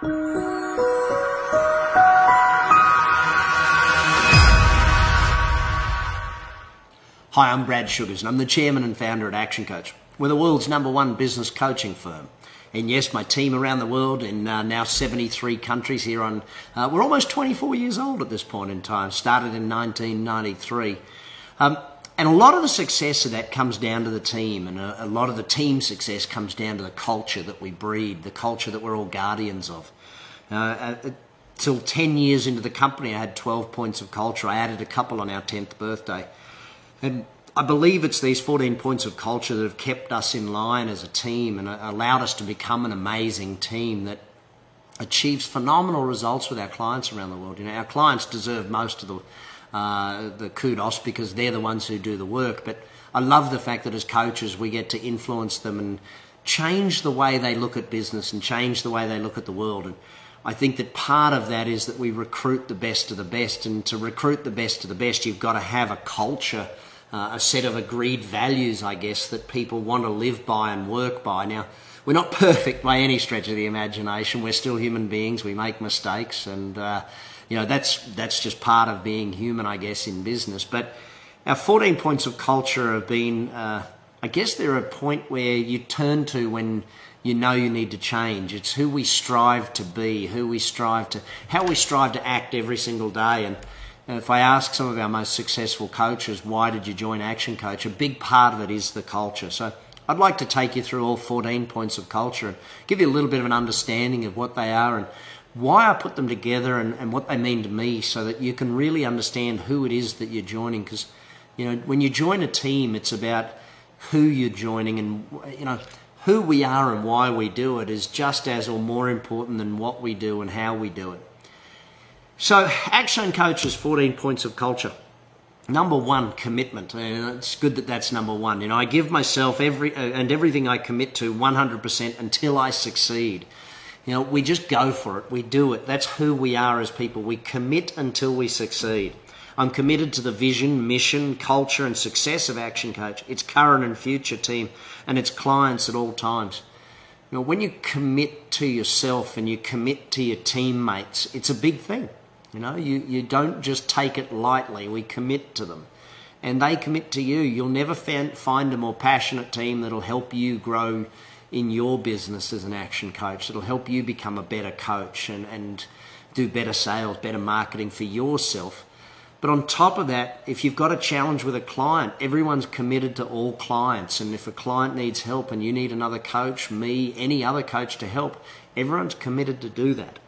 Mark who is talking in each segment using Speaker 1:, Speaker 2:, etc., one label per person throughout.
Speaker 1: Hi, I'm Brad Sugars and I'm the chairman and founder at ActionCOACH. We're the world's #1 business coaching firm. And yes, my team around the world in now 73 countries here on, we're almost 24 years old at this point in time, started in 1993. And a lot of the success of that comes down to the team, and a lot of the team success comes down to the culture that we breed, the culture that we're all guardians of. Till 10 years into the company, I had 12 points of culture. I added a couple on our 10th birthday. And I believe it's these 14 points of culture that have kept us in line as a team and allowed us to become an amazing team that achieves phenomenal results with our clients around the world. You know, our clients deserve most of the kudos because they're the ones who do the work. But I love the fact that as coaches, we get to influence them and change the way they look at business and change the way they look at the world. And I think that part of that is that we recruit the best of the best. And to recruit the best of the best, you've got to have a culture, a set of agreed values, I guess, that people want to live by and work by. Now, we're not perfect by any stretch of the imagination. We're still human beings. We make mistakes, and you know, that's just part of being human, I guess, in business. But our 14 points of culture have been, I guess, they're a point where you turn to when you know you need to change. It's who we strive to be, how we strive to act every single day. And if I ask some of our most successful coaches, why did you join ActionCOACH? A big part of it is the culture. So I'd like to take you through all 14 points of culture and give you a little bit of an understanding of what they are and why I put them together and what they mean to me, so that you can really understand who it is that you're joining. Because, you know, when you join a team, it's about who you're joining, and, you know, who we are and why we do it is just as or more important than what we do and how we do it. So ActionCOACH's 14 points of culture. #1, commitment. And it's good that that's #1. You know, I give myself everything I commit to 100% until I succeed. You know, we just go for it. We do it. That's who we are as people. We commit until we succeed. I'm committed to the vision, mission, culture, and success of ActionCOACH, its current and future team, and its clients at all times. You know, when you commit to yourself and you commit to your teammates, it's a big thing. You know, you don't just take it lightly. We commit to them, and they commit to you. You'll never find a more passionate team that'll help you grow in your business as an action coach. It'll help you become a better coach and do better sales, better marketing for yourself. But on top of that, if you've got a challenge with a client, everyone's committed to all clients. And if a client needs help and you need another coach, me, any other coach to help, everyone's committed to do that.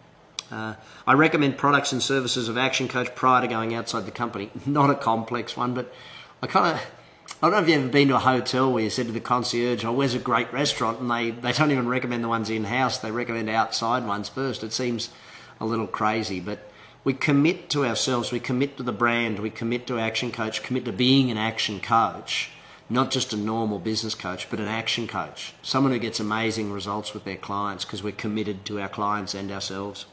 Speaker 1: I recommend products and services of ActionCOACH prior to going outside the company. Not a complex one, but I don't know if you've ever been to a hotel where you said to the concierge, oh, where's a great restaurant? And they don't even recommend the ones in-house. They recommend outside ones first. It seems a little crazy, but we commit to ourselves. We commit to the brand. We commit to ActionCOACH, commit to being an action coach, not just a normal business coach, but an action coach, someone who gets amazing results with their clients because we're committed to our clients and ourselves.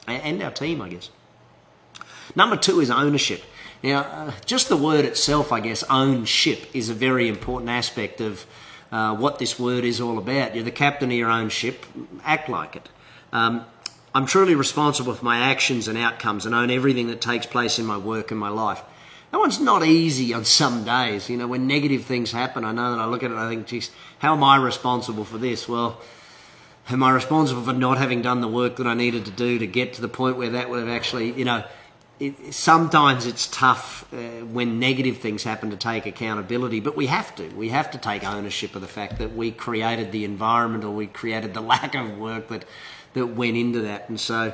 Speaker 1: And our team, I guess. #2 is ownership. Now, just the word itself, I guess, ownership, is a very important aspect of what this word is all about. You're the captain of your own ship. Act like it. I'm truly responsible for my actions and outcomes and own everything that takes place in my work and my life. That one's not easy on some days. You know, when negative things happen, I know that I look at it and I think, geez, how am I responsible for this? Well, am I responsible for not having done the work that I needed to do to get to the point where that would have actually, you know, sometimes it's tough when negative things happen to take accountability, but we have to. We have to take ownership of the fact that we created the environment, or we created the lack of work that went into that. And so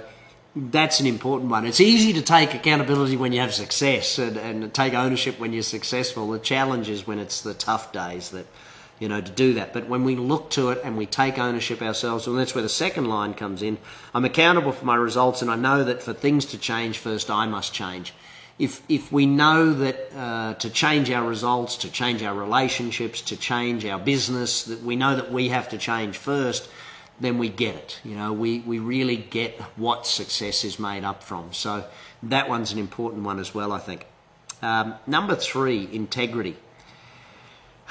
Speaker 1: that's an important one. It's easy to take accountability when you have success and take ownership when you're successful. The challenge is when it's the tough days that, you know, to do that. But when we look to it and we take ownership ourselves, and that's where the second line comes in, I'm accountable for my results, and I know that for things to change first, I must change. If we know that to change our results, to change our relationships, to change our business, that we know that we have to change first, then we get it. You know, we really get what success is made up from. So that one's an important one as well, I think. #3, integrity.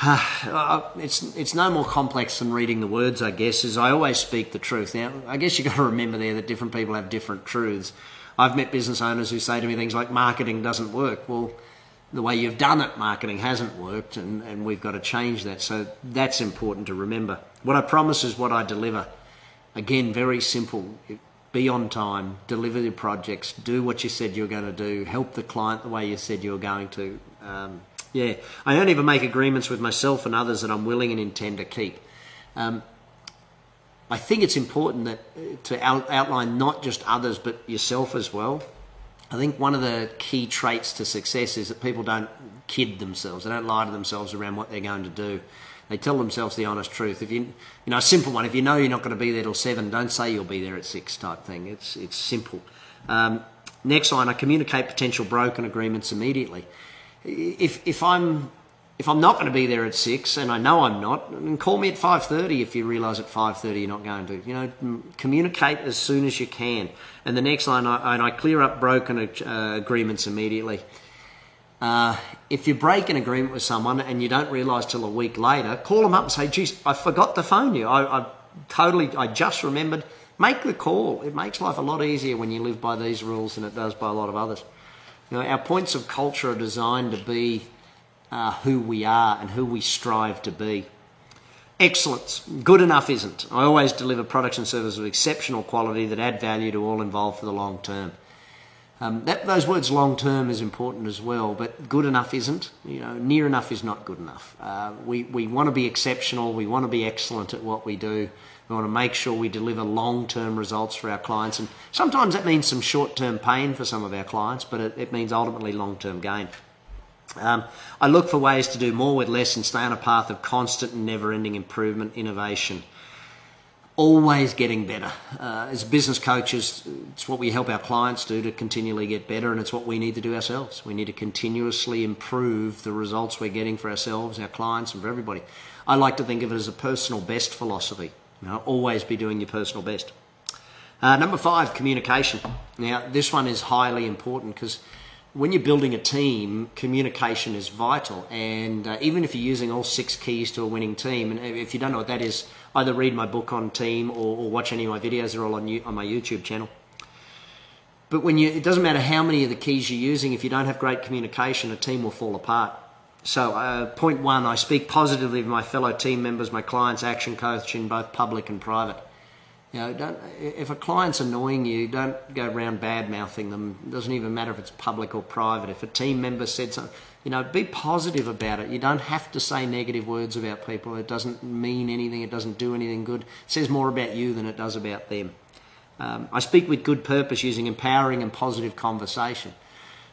Speaker 1: It's no more complex than reading the words, I guess, as I always speak the truth. Now, I guess you've got to remember there that different people have different truths. I've met business owners who say to me things like, marketing doesn't work. Well, the way you've done it, marketing hasn't worked, and we've got to change that. So that's important to remember. What I promise is what I deliver. Again, very simple. Be on time, deliver your projects, do what you said you were going to do, help the client the way you said you were going to. Yeah, I don't even make agreements with myself and others that I'm willing and intend to keep. I think it's important that to outline not just others but yourself as well. I think one of the key traits to success is that people don't kid themselves. They don't lie to themselves around what they're going to do. They tell themselves the honest truth. If a simple one, if you know you're not going to be there till 7, don't say you'll be there at 6 type thing. It's simple. Next line, I communicate potential broken agreements immediately. If I'm not going to be there at 6, and I know I'm not, then call me at 5:30 if you realise at 5:30 you're not going to. Communicate as soon as you can. And the next line, I clear up broken agreements immediately. If you break an agreement with someone and you don't realise till a week later, call them up and say, geez, I forgot to phone you. I just remembered. Make the call. It makes life a lot easier when you live by these rules than it does by a lot of others. Our points of culture are designed to be who we are and who we strive to be. Excellence. Good enough isn't. I always deliver products and services of exceptional quality that add value to all involved for the long term. Those words long term is important as well, but good enough isn't. Near enough is not good enough. We want to be exceptional. We want to be excellent at what we do. We want to make sure we deliver long-term results for our clients, and sometimes that means some short-term pain for some of our clients, but it means ultimately long-term gain. I look for ways to do more with less and stay on a path of constant and never-ending improvement, innovation. Always getting better. As business coaches, it's what we help our clients do to continually get better, and it's what we need to do ourselves. We need to continuously improve the results we're getting for ourselves, our clients, and for everybody. I like to think of it as a personal best philosophy. Always be doing your personal best. Number 5, communication. Now, this one is highly important because when you're building a team, communication is vital. And even if you're using all 6 keys to a winning team, and if you don't know what that is, either read my book on team or watch any of my videos. They're all on my YouTube channel. But it doesn't matter how many of the keys you're using, if you don't have great communication, a team will fall apart. So point 1, I speak positively of my fellow team members, my clients, action coach in both public and private. If a client's annoying you, don't go around bad-mouthing them. It doesn't even matter if it's public or private. If a team member said something, be positive about it. You don't have to say negative words about people. It doesn't mean anything. It doesn't do anything good. It says more about you than it does about them. I speak with good purpose using empowering and positive conversation.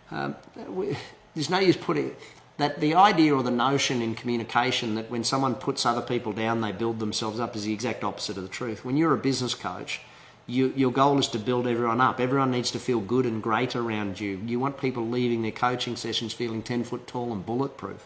Speaker 1: There's no use putting... that the idea or the notion in communication that when someone puts other people down, they build themselves up is the exact opposite of the truth. When you're a business coach, your goal is to build everyone up. Everyone needs to feel good and great around you. You want people leaving their coaching sessions feeling 10 foot tall and bulletproof.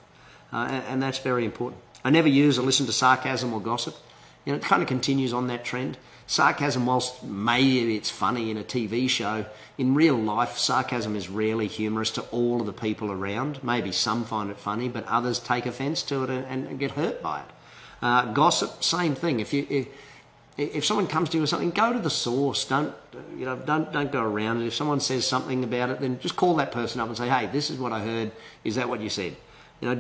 Speaker 1: And that's very important. I never use or listen to sarcasm or gossip. It kind of continues on that trend. Sarcasm, whilst maybe it's funny in a TV show, in real life, sarcasm is rarely humorous to all of the people around. Maybe some find it funny, but others take offence to it and get hurt by it. Gossip, same thing. If someone comes to you with something, go to the source. Don't go around it. If someone says something about it, then just call that person up and say, hey, this is what I heard. Is that what you said?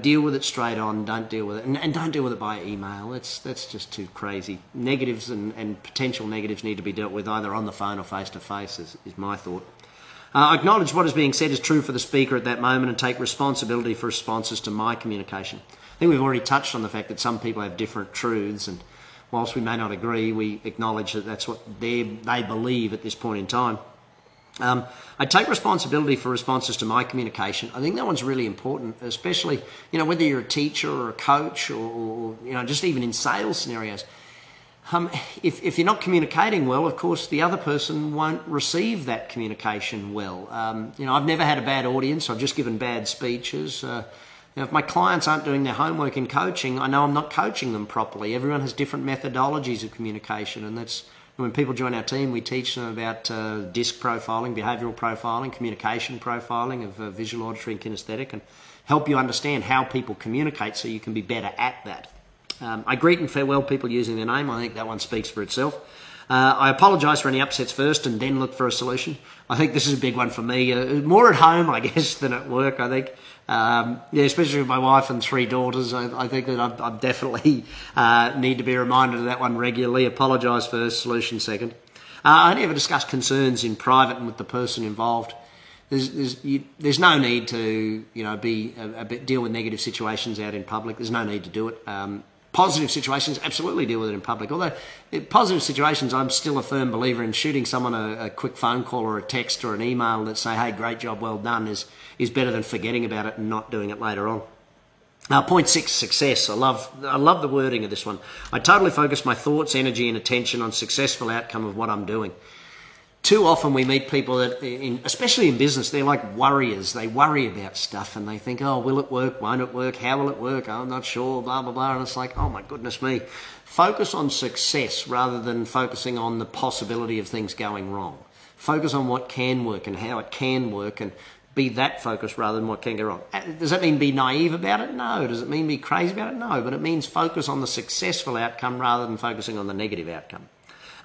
Speaker 1: Deal with it straight on. Don't deal with it, and don't deal with it by email. That's just too crazy. Negatives and potential negatives need to be dealt with either on the phone or face to face. Is my thought. Acknowledge what is being said is true for the speaker at that moment, and take responsibility for responses to my communication. I think we've already touched on the fact that some people have different truths, and whilst we may not agree, we acknowledge that that's what they believe at this point in time. I take responsibility for responses to my communication. I think that one's really important, especially, whether you're a teacher or a coach or just even in sales scenarios. If you're not communicating well, of course, the other person won't receive that communication well. I've never had a bad audience. I've just given bad speeches. If my clients aren't doing their homework in coaching, I know I'm not coaching them properly. Everyone has different methodologies of communication, and that's When people join our team, we teach them about DISC profiling, behavioural profiling, communication profiling of visual, auditory and kinesthetic, and help you understand how people communicate so you can be better at that. I greet and farewell people using their name. I think that one speaks for itself. I apologise for any upsets first and then look for a solution. I think this is a big one for me. More at home, I guess, than at work, I think. Yeah, especially with my wife and 3 daughters. I think that I definitely need to be reminded of that one regularly. Apologise first, solution second. I only ever discuss concerns in private and with the person involved. There's no need to deal with negative situations out in public. There's no need to do it. Positive situations, absolutely deal with it in public. Although, in positive situations, I'm still a firm believer in shooting someone a quick phone call or a text or an email that say, hey, great job, well done, is better than forgetting about it and not doing it later on. Point 6, success. I love the wording of this one. I totally focus my thoughts, energy and attention on successful outcome of what I'm doing. Too often we meet people that, especially in business, they're like worriers. They worry about stuff and they think, oh, will it work? Won't it work? How will it work? I'm not sure, blah, blah, blah. And it's like, oh my goodness me. Focus on success rather than focusing on the possibility of things going wrong. Focus on what can work and how it can work and be that focused rather than what can go wrong. Does that mean be naive about it? No. Does it mean be crazy about it? No. But it means focus on the successful outcome rather than focusing on the negative outcome.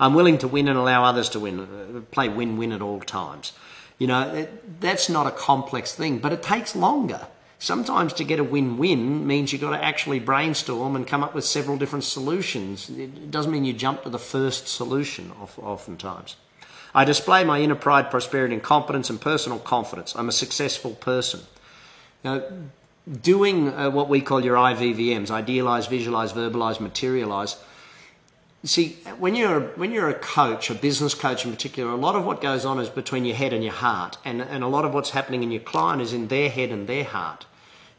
Speaker 1: I'm willing to win and allow others to win. Play win-win at all times. You know, that's not a complex thing, but it takes longer. Sometimes to get a win-win means you've got to actually brainstorm and come up with several different solutions. It doesn't mean you jump to the first solution oftentimes. I display my inner pride, prosperity and competence and personal confidence. I'm a successful person. Now, doing what we call your IVVMs, idealise, visualise, verbalise, materialise. See, when you're a coach, a business coach in particular, a lot of what goes on is between your head and your heart, and a lot of what's happening in your client is in their head and their heart.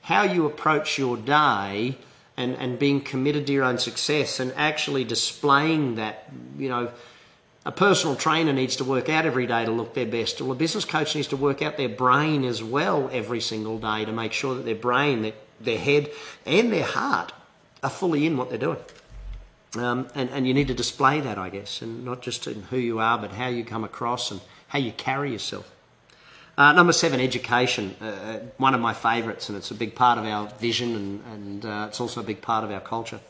Speaker 1: How you approach your day and being committed to your own success and actually displaying that, you know, a personal trainer needs to work out every day to look their best. Well, a business coach needs to work out their brain as well every single day to make sure that their brain, their head and their heart are fully in what they're doing. And you need to display that, I guess, and not just in who you are, but how you come across and how you carry yourself. Number 7, education. One of my favourites, and it's a big part of our vision, and it's also a big part of our culture.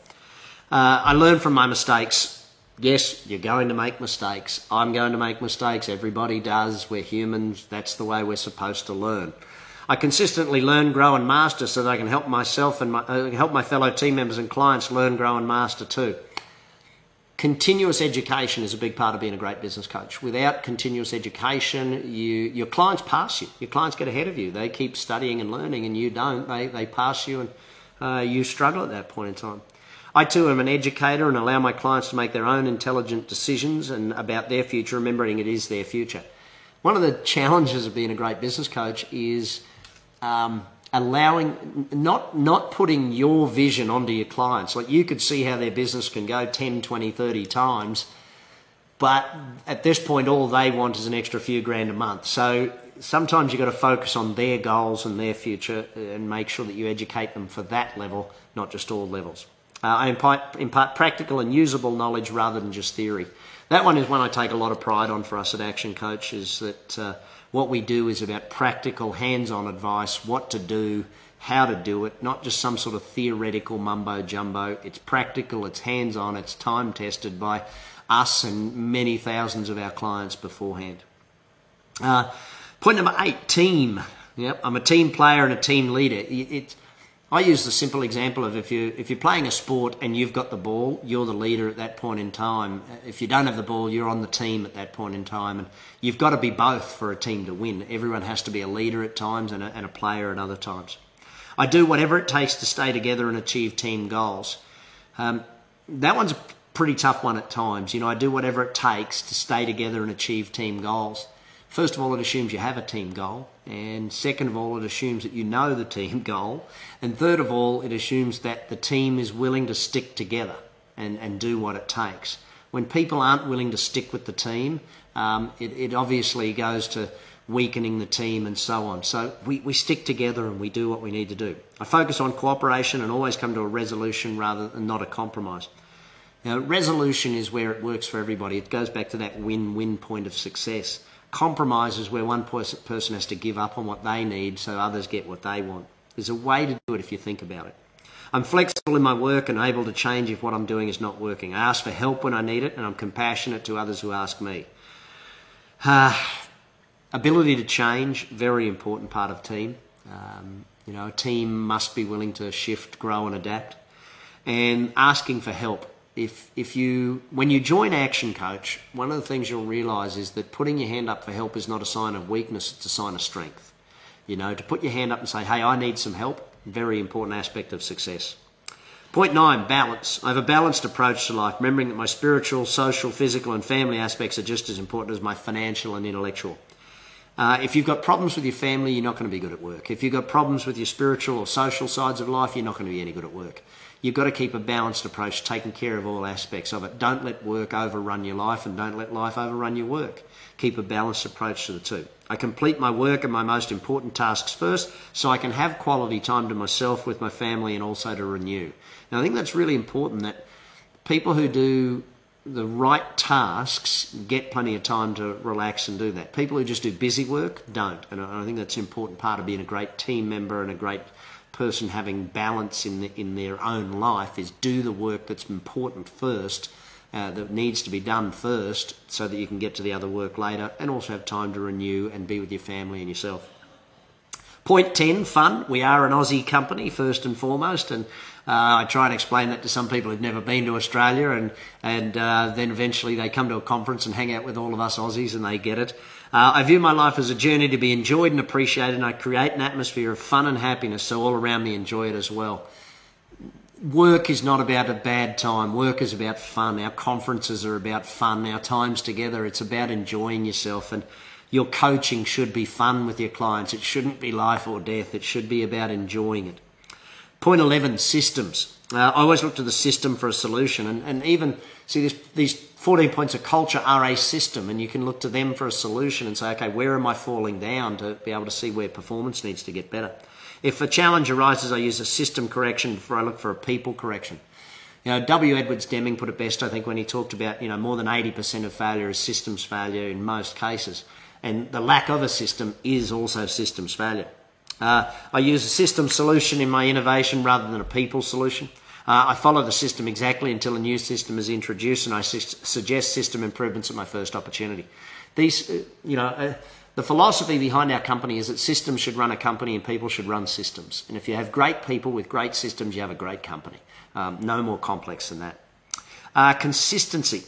Speaker 1: I learn from my mistakes. Yes, you're going to make mistakes. I'm going to make mistakes. Everybody does. We're humans. That's the way we're supposed to learn. I consistently learn, grow and master so that I can help myself and help my fellow team members and clients learn, grow and master too. Continuous education is a big part of being a great business coach. Without continuous education, your clients pass you. Your clients get ahead of you. They keep studying and learning and you don't. They pass you and you struggle at that point in time. I too am an educator and allow my clients to make their own intelligent decisions and about their future, remembering it is their future. One of the challenges of being a great business coach is allowing, not putting your vision onto your clients. Like, you could see how their business can go 10, 20, 30 times, but at this point all they want is an extra few grand a month. So sometimes you've got to focus on their goals and their future and make sure that you educate them for that level, not just all levels. I impart practical and usable knowledge rather than just theory. That one is one I take a lot of pride on for us at Action Coach, is that what we do is about practical, hands-on advice, what to do, how to do it, not just some sort of theoretical mumbo-jumbo. It's practical, it's hands-on, it's time-tested by us and many thousands of our clients beforehand. Point number 8, team. Yep, I'm a team player and a team leader. I use the simple example of if you're playing a sport and you've got the ball, you're the leader at that point in time. If you don't have the ball, you're on the team at that point in time. And you've got to be both for a team to win. Everyone has to be a leader at times and a player at other times. I do whatever it takes to stay together and achieve team goals. That one's a pretty tough one at times. You know, I do whatever it takes to stay together and achieve team goals. First of all, it assumes you have a team goal. And second of all, it assumes that you know the team goal. And third of all, it assumes that the team is willing to stick together and do what it takes. When people aren't willing to stick with the team, it obviously goes to weakening the team and so on. So we stick together and we do what we need to do. I focus on cooperation and always come to a resolution rather than not a compromise. Now, resolution is where it works for everybody. It goes back to that win-win point of success. Compromise is where one person has to give up on what they need so others get what they want. There's a way to do it if you think about it. I'm flexible in my work and able to change if what I'm doing is not working. I ask for help when I need it, and I'm compassionate to others who ask me. Ability to change, very important part of team. A team must be willing to shift, grow and adapt. And asking for help. When you join Action Coach, one of the things you'll realise is that putting your hand up for help is not a sign of weakness, it's a sign of strength. To put your hand up and say, hey, I need some help, very important aspect of success. Point 9, balance. I have a balanced approach to life, remembering that my spiritual, social, physical and family aspects are just as important as my financial and intellectual. If you've got problems with your family, you're not going to be good at work. If you've got problems with your spiritual or social sides of life, you're not going to be any good at work. You've got to keep a balanced approach, taking care of all aspects of it. Don't let work overrun your life and don't let life overrun your work. Keep a balanced approach to the two. I complete my work and my most important tasks first so I can have quality time to myself, with my family and also to renew. Now, I think that's really important, that people who do the right tasks get plenty of time to relax and do that. People who just do busy work don't. And I think that's an important part of being a great team member and a great person having balance in their own life, is do the work that's important first, that needs to be done first, so that you can get to the other work later and also have time to renew and be with your family and yourself. Point 10, fun. We are an Aussie company first and foremost, and I try and explain that to some people who've never been to Australia, and then eventually they come to a conference and hang out with all of us Aussies and they get it. I view my life as a journey to be enjoyed and appreciated, and I create an atmosphere of fun and happiness so all around me enjoy it as well. Work is not about a bad time. Work is about fun. Our conferences are about fun. Our times together, it's about enjoying yourself, and your coaching should be fun with your clients. It shouldn't be life or death. It should be about enjoying it. Point 11, systems. I always look to the system for a solution, and even see these 14 points of culture are a system, and you can look to them for a solution and say, okay, where am I falling down, to be able to see where performance needs to get better. If a challenge arises, I use a system correction before I look for a people correction. W. Edwards Deming put it best, I think, when he talked about, more than 80% of failure is systems failure in most cases, and the lack of a system is also systems failure. I use a system solution in my innovation rather than a people solution. I follow the system exactly until a new system is introduced, and I suggest system improvements at my first opportunity. These, the philosophy behind our company is that systems should run a company and people should run systems. And if you have great people with great systems, you have a great company. No more complex than that. Consistency.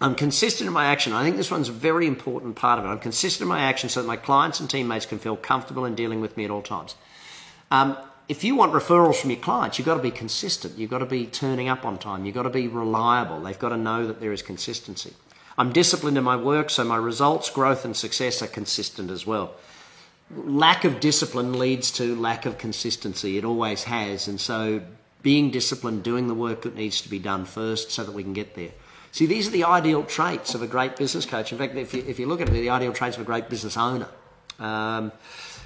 Speaker 1: I'm consistent in my action. I think this one's a very important part of it. I'm consistent in my action so that my clients and teammates can feel comfortable in dealing with me at all times. If you want referrals from your clients, you've got to be consistent. You've got to be turning up on time. You've got to be reliable. They've got to know that there is consistency. I'm disciplined in my work, so my results, growth and success are consistent as well. Lack of discipline leads to lack of consistency. It always has. And so being disciplined, doing the work that needs to be done first so that we can get there. See, these are the ideal traits of a great business coach. In fact, if you look at it, they're the ideal traits of a great business owner.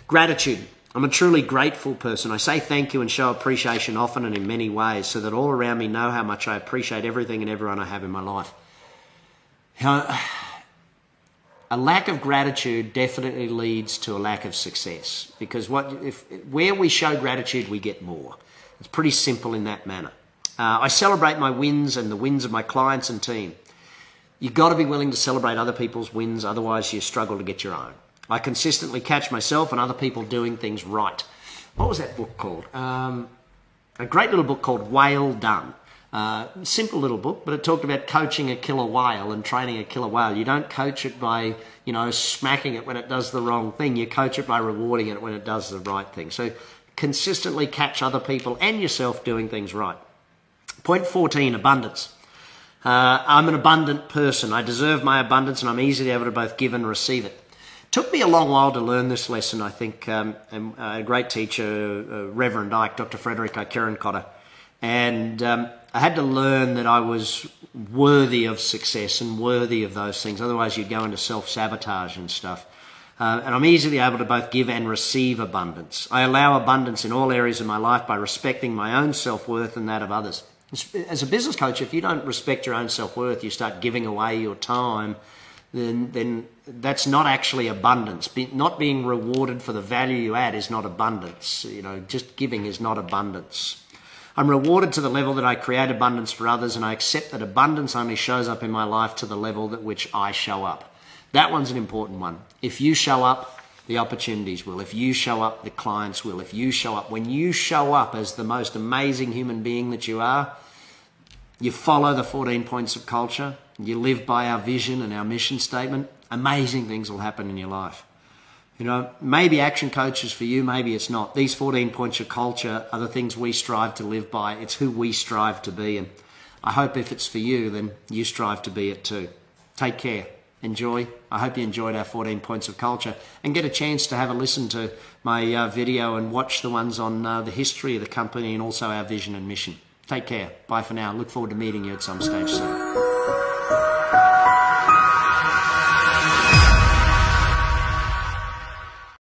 Speaker 1: Gratitude. I'm a truly grateful person. I say thank you and show appreciation often and in many ways so that all around me know how much I appreciate everything and everyone I have in my life. A lack of gratitude definitely leads to a lack of success, because where we show gratitude, we get more. It's pretty simple in that manner. I celebrate my wins and the wins of my clients and team. You've got to be willing to celebrate other people's wins, otherwise you struggle to get your own. I consistently catch myself and other people doing things right. What was that book called? A great little book called Whale Done. Simple little book, but it talked about coaching a killer whale and training a killer whale. You don't coach it by, smacking it when it does the wrong thing. You coach it by rewarding it when it does the right thing. So consistently catch other people and yourself doing things right. Point 14, abundance. I'm an abundant person. I deserve my abundance and I'm easily able to both give and receive it. Took me a long while to learn this lesson, I think. A great teacher, Reverend Ike, Dr. Frederick Ike, and I had to learn that I was worthy of success and worthy of those things. Otherwise, you'd go into self-sabotage and stuff. And I'm easily able to both give and receive abundance. I allow abundance in all areas of my life by respecting my own self-worth and that of others. As a business coach, if you don't respect your own self-worth, you start giving away your time, then that's not actually abundance. Not being rewarded for the value you add is not abundance. You know, just giving is not abundance. I'm rewarded to the level that I create abundance for others, and I accept that abundance only shows up in my life to the level at which I show up. That one's an important one. If you show up, the opportunities will. If you show up, the clients will. If you show up, when you show up as the most amazing human being that you are, you follow the 14 points of culture, you live by our vision and our mission statement, amazing things will happen in your life. You know, maybe Action Coach is for you, maybe it's not. These 14 points of culture are the things we strive to live by. It's who we strive to be. And I hope if it's for you, then you strive to be it too. Take care. Enjoy. I hope you enjoyed our 14 points of culture and get a chance to have a listen to my video and watch the ones on the history of the company and also our vision and mission. Take care. Bye for now. Look forward to meeting you at some stage soon.